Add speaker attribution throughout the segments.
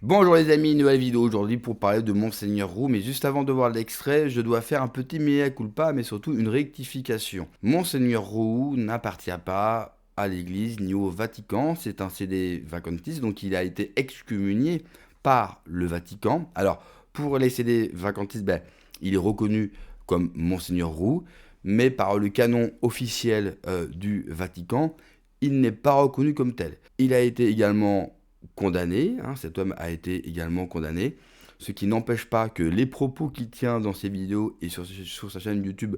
Speaker 1: Bonjour les amis, nouvelle vidéo aujourd'hui pour parler de Monseigneur Roux, mais juste avant de voir l'extrait, je dois faire un petit mea culpa, mais surtout une rectification. Monseigneur Roux n'appartient pas à l'église ni au Vatican, c'est un CD vacantiste, donc il a été excommunié par le Vatican. Alors, pour les CD vacantistes, il est reconnu comme Monseigneur Roux, mais par le canon officiel du Vatican, il n'est pas reconnu comme tel. Il a été également condamné, cet homme a été également condamné, ce qui n'empêche pas que les propos qu'il tient dans ses vidéos et sur sa chaîne YouTube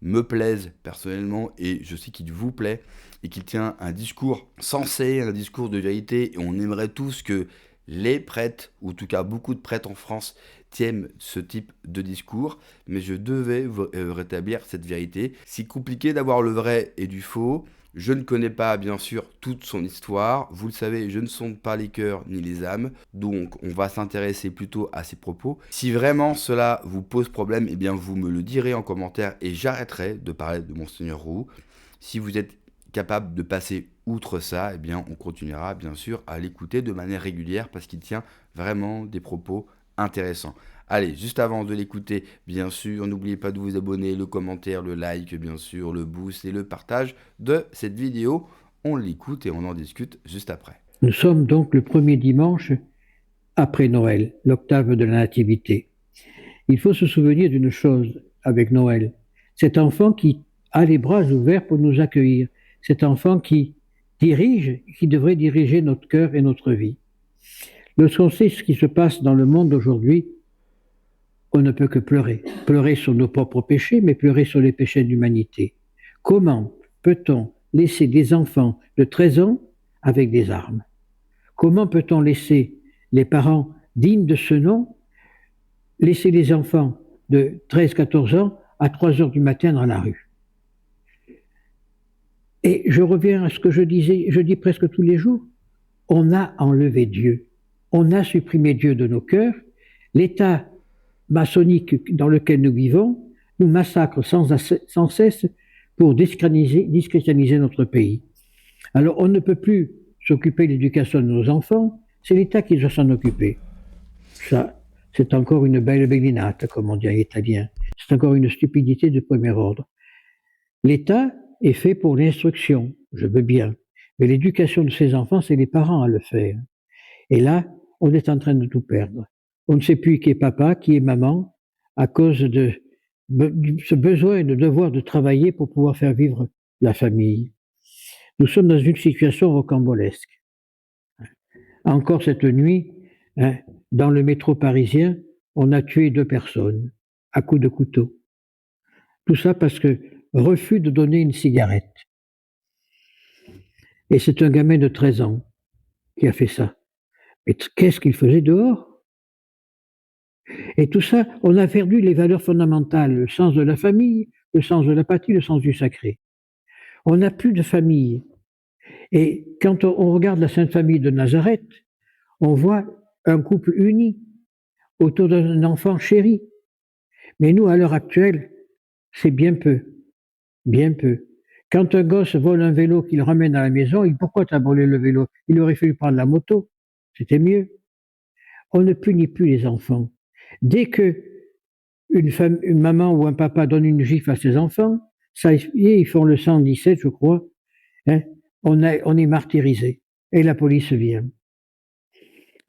Speaker 1: me plaisent personnellement et je sais qu'il vous plaît et qu'il tient un discours sensé, un discours de vérité et on aimerait tous que les prêtres, ou en tout cas beaucoup de prêtres en France, tiennent ce type de discours, mais je devais rétablir cette vérité. C'est compliqué d'avoir le vrai et du faux. Je ne connais pas, bien sûr, toute son histoire. Vous le savez, je ne sonde pas les cœurs ni les âmes. Donc, on va s'intéresser plutôt à ses propos. Si vraiment cela vous pose problème, eh bien, vous me le direz en commentaire et j'arrêterai de parler de Monseigneur Roux. Si vous êtes capable de passer outre ça, eh bien, on continuera, bien sûr, à l'écouter de manière régulière parce qu'il tient vraiment des propos intéressants. Allez, juste avant de l'écouter, bien sûr, n'oubliez pas de vous abonner, le commentaire, le like, bien sûr, le boost et le partage de cette vidéo. On l'écoute et on en discute juste après.
Speaker 2: Nous sommes donc le premier dimanche après Noël, l'octave de la Nativité. Il faut se souvenir d'une chose avec Noël. Cet enfant qui a les bras ouverts pour nous accueillir. Cet enfant qui dirige, qui devrait diriger notre cœur et notre vie. Lorsqu'on sait ce qui se passe dans le monde aujourd'hui, on ne peut que pleurer. Pleurer sur nos propres péchés, mais pleurer sur les péchés de l'humanité. Comment peut-on laisser des enfants de 13 ans avec des armes? Comment peut-on laisser les parents dignes de ce nom laisser les enfants de 13-14 ans à 3 heures du matin dans la rue? Et je reviens à ce que je dis presque tous les jours, on a enlevé Dieu, on a supprimé Dieu de nos cœurs, l'État maçonnique dans lequel nous vivons nous massacre sans cesse pour déschristianiser notre pays. Alors on ne peut plus s'occuper de l'éducation de nos enfants, c'est l'État qui doit s'en occuper. Ça, c'est encore une belle bellinata, comme on dit en italien. C'est encore une stupidité de premier ordre. L'État est fait pour l'instruction, je veux bien, mais l'éducation de ses enfants, c'est les parents à le faire. Et là, on est en train de tout perdre. On ne sait plus qui est papa, qui est maman, à cause de ce besoin et de devoir de travailler pour pouvoir faire vivre la famille. Nous sommes dans une situation rocambolesque. Encore cette nuit, dans le métro parisien, on a tué 2 personnes à coups de couteau. Tout ça parce que refus de donner une cigarette. Et c'est un gamin de 13 ans qui a fait ça. Mais qu'est-ce qu'il faisait dehors? Et tout ça, on a perdu les valeurs fondamentales, le sens de la famille, le sens de la patrie, le sens du sacré. On n'a plus de famille. Et quand on regarde la Sainte Famille de Nazareth, on voit un couple uni autour d'un enfant chéri. Mais nous, à l'heure actuelle, c'est bien peu. Bien peu. Quand un gosse vole un vélo qu'il ramène à la maison, il dit pourquoi t'as volé le vélo? Il aurait fallu prendre la moto. C'était mieux. On ne punit plus les enfants. Dès que une maman ou un papa donne une gifle à ses enfants, ça y est, ils font le 117, je crois. Hein, on est martyrisé. Et la police vient.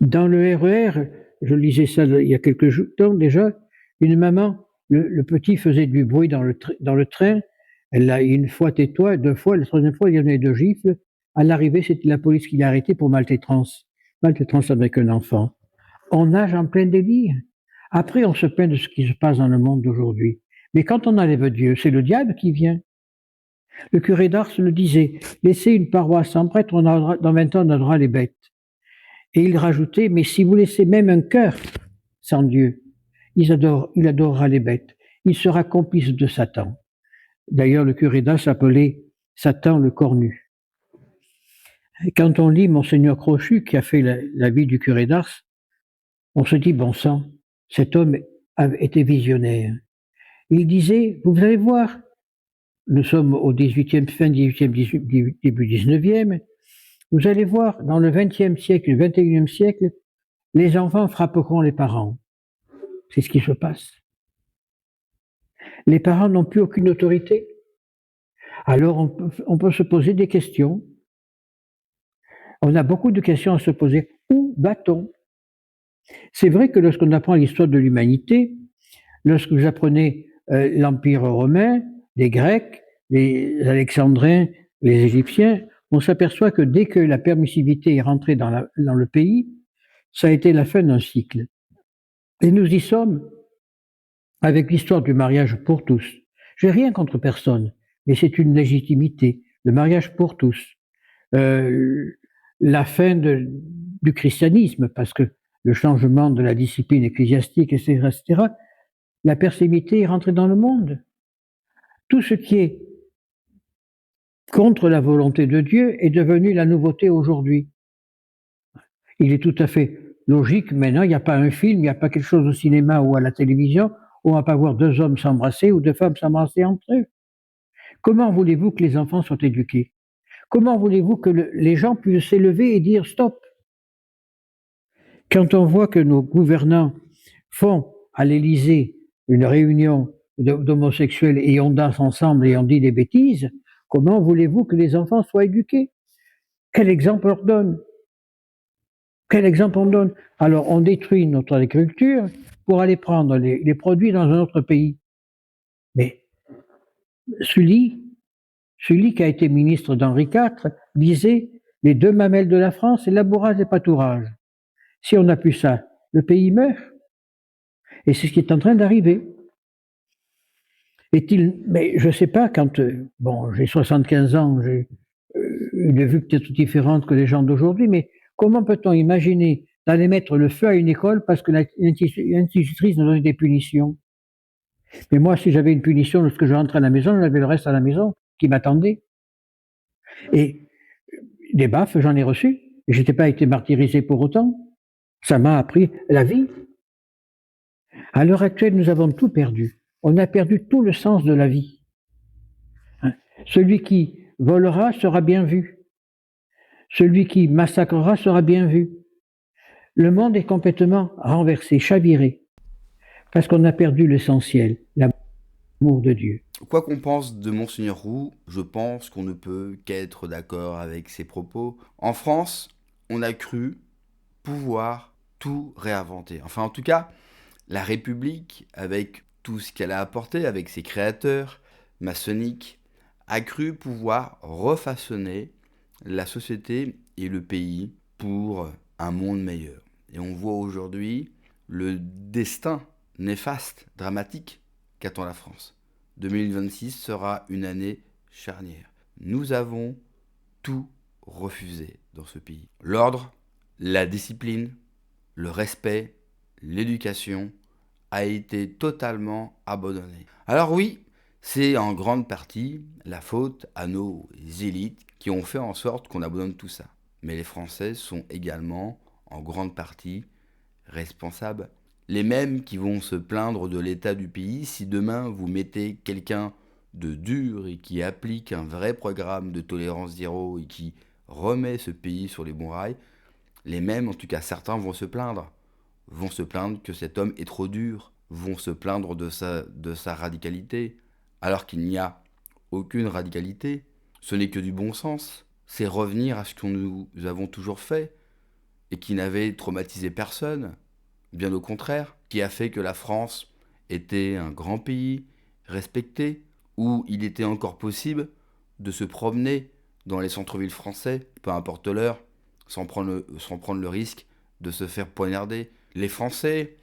Speaker 2: Dans le RER, je lisais ça il y a quelques temps déjà, une maman, le petit faisait du bruit dans le train, elle l'a une fois tais-toi, 2 fois, la troisième fois, il y en avait 2 gifles. À l'arrivée, c'était la police qui l'a arrêté pour maltraitance. Maltraitance avec un enfant. On nage en plein délire. Après, on se plaint de ce qui se passe dans le monde d'aujourd'hui. Mais quand on enlève Dieu, c'est le diable qui vient. Le curé d'Ars le disait, laissez une paroisse sans prêtre, dans 20 ans, on aura les bêtes. Et il rajoutait, mais si vous laissez même un cœur sans Dieu, il adorera les bêtes. Il sera complice de Satan. D'ailleurs, le curé d'Ars s'appelait Satan le cornu. Et quand on lit Monseigneur Crochu, qui a fait la vie du curé d'Ars, on se dit, bon sang, cet homme était visionnaire. Il disait, vous allez voir, nous sommes au 18e, fin 18e, début 19e, vous allez voir, dans le 20e siècle, le 21e siècle, les enfants frapperont les parents. C'est ce qui se passe. Les parents n'ont plus aucune autorité. Alors on peut se poser des questions. On a beaucoup de questions à se poser. Où va-t-on? C'est vrai que lorsqu'on apprend l'histoire de l'humanité, lorsque vous apprenez l'Empire romain, les Grecs, les Alexandrins, les Égyptiens, on s'aperçoit que dès que la permissivité est rentrée dans le pays, ça a été la fin d'un cycle. Et nous y sommes avec l'histoire du mariage pour tous. J'ai rien contre personne, mais c'est une légitimité, le mariage pour tous. La fin du christianisme, parce que le changement de la discipline ecclésiastique, etc., etc., la persévérité est rentrée dans le monde. Tout ce qui est contre la volonté de Dieu est devenu la nouveauté aujourd'hui. Il est tout à fait logique, maintenant, il n'y a pas un film, il n'y a pas quelque chose au cinéma ou à la télévision où on ne va pas voir deux hommes s'embrasser ou deux femmes s'embrasser entre eux. Comment voulez-vous que les enfants soient éduqués? Comment voulez-vous que les gens puissent s'élever et dire stop? Quand on voit que nos gouvernants font à l'Élysée une réunion d'homosexuels et on danse ensemble et on dit des bêtises, comment voulez-vous que les enfants soient éduqués? Quel exemple on leur donne? Quel exemple on donne? Alors on détruit notre agriculture pour aller prendre les produits dans un autre pays. Mais Sully qui a été ministre d'Henri IV, disait les deux mamelles de la France, c'est labourage et pâturage. Si on n'a plus ça, le pays meurt. Et c'est ce qui est en train d'arriver. Mais je ne sais pas, quand, bon, j'ai 75 ans, j'ai une vue peut-être différente que les gens d'aujourd'hui, mais comment peut-on imaginer d'aller mettre le feu à une école parce que l'institutrice nous donne des punitions? Mais moi, si j'avais une punition lorsque je rentrais à la maison, j'avais le reste à la maison qui m'attendait. Et des baffes, j'en ai reçu. Et je n'étais pas été martyrisé pour autant. Ça m'a appris la vie. À l'heure actuelle, nous avons tout perdu. On a perdu tout le sens de la vie. Celui qui volera sera bien vu. Celui qui massacrera sera bien vu. Le monde est complètement renversé, chaviré, parce qu'on a perdu l'essentiel, l'amour de Dieu.
Speaker 1: Quoi qu'on pense de Monseigneur Roux, je pense qu'on ne peut qu'être d'accord avec ses propos. En France, on a cru pouvoir tout réinventer. Enfin, en tout cas, la République, avec tout ce qu'elle a apporté, avec ses créateurs maçonniques, a cru pouvoir refaçonner la société et le pays pour un monde meilleur. Et on voit aujourd'hui le destin néfaste, dramatique qu'attend la France. 2026 sera une année charnière. Nous avons tout refusé dans ce pays. L'ordre, la discipline, le respect, l'éducation a été totalement abandonné. Alors oui, c'est en grande partie la faute à nos élites qui ont fait en sorte qu'on abandonne tout ça. Mais les Français sont également en grande partie responsables. Les mêmes qui vont se plaindre de l'état du pays si demain vous mettez quelqu'un de dur et qui applique un vrai programme de tolérance zéro et qui remet ce pays sur les bons rails, les mêmes, en tout cas certains, vont se plaindre que cet homme est trop dur, vont se plaindre de sa radicalité, alors qu'il n'y a aucune radicalité. Ce n'est que du bon sens. C'est revenir à ce que nous avons toujours fait et qui n'avait traumatisé personne, bien au contraire, qui a fait que la France était un grand pays respecté, où il était encore possible de se promener dans les centres-villes français, peu importe l'heure, sans prendre le risque de se faire poignarder. Les Français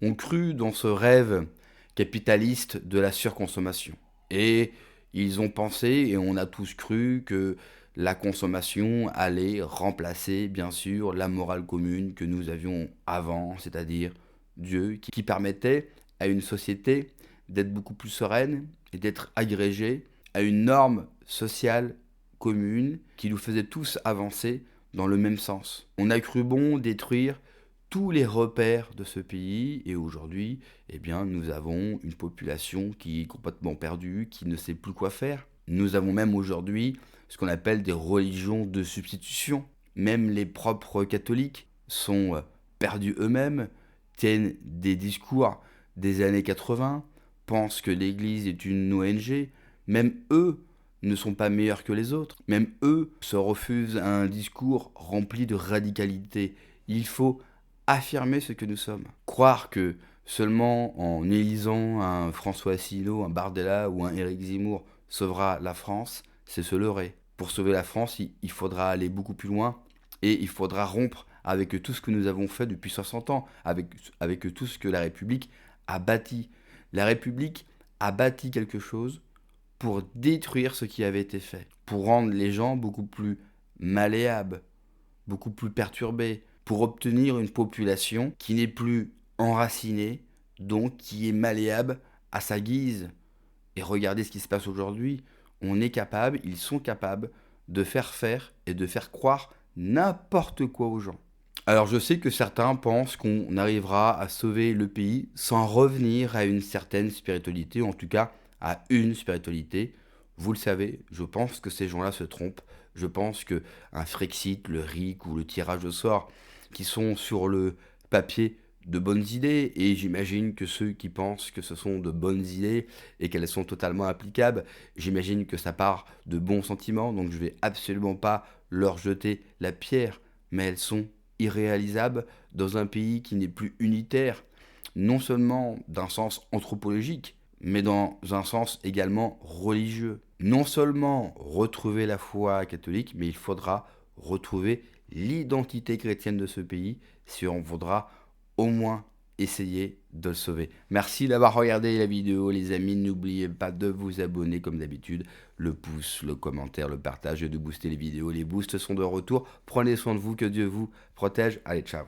Speaker 1: ont cru dans ce rêve capitaliste de la surconsommation. Et ils ont pensé, et on a tous cru, que la consommation allait remplacer, bien sûr, la morale commune que nous avions avant, c'est-à-dire Dieu, qui permettait à une société d'être beaucoup plus sereine et d'être agrégée à une norme sociale commune qui nous faisait tous avancer dans le même sens. On a cru bon détruire tous les repères de ce pays et aujourd'hui, eh bien, nous avons une population qui est complètement perdue, qui ne sait plus quoi faire. Nous avons même aujourd'hui ce qu'on appelle des religions de substitution. Même les propres catholiques sont perdus eux-mêmes, tiennent des discours des années 80, pensent que l'Église est une ONG, même eux ne sont pas meilleurs que les autres, même eux se refusent à un discours rempli de radicalité. Il faut affirmer ce que nous sommes. Croire que seulement en élisant un François Asselineau, un Bardella ou un Éric Zemmour sauvera la France, c'est se leurrer. Pour sauver la France, il faudra aller beaucoup plus loin et il faudra rompre avec tout ce que nous avons fait depuis 60 ans, avec tout ce que la République a bâti. La République a bâti quelque chose pour détruire ce qui avait été fait, pour rendre les gens beaucoup plus malléables, beaucoup plus perturbés, pour obtenir une population qui n'est plus enracinée, donc qui est malléable à sa guise. Et regardez ce qui se passe aujourd'hui. On est capable, ils sont capables de faire et de faire croire n'importe quoi aux gens. Alors je sais que certains pensent qu'on arrivera à sauver le pays sans revenir à une certaine spiritualité, ou en tout cas à une spiritualité. Vous le savez, je pense que ces gens-là se trompent. Je pense que un Frexit, le RIC ou le tirage au sort, qui sont sur le papier de bonnes idées, et j'imagine que ceux qui pensent que ce sont de bonnes idées et qu'elles sont totalement applicables, j'imagine que ça part de bons sentiments, donc je vais absolument pas leur jeter la pierre, mais elles sont irréalisables dans un pays qui n'est plus unitaire, non seulement d'un sens anthropologique, mais dans un sens également religieux. Non seulement retrouver la foi catholique, mais il faudra retrouver l'identité chrétienne de ce pays si on voudra au moins essayer de le sauver. Merci d'avoir regardé la vidéo les amis, n'oubliez pas de vous abonner comme d'habitude, le pouce, le commentaire, le partage et de booster les vidéos. Les boosts sont de retour, prenez soin de vous, que Dieu vous protège, allez ciao.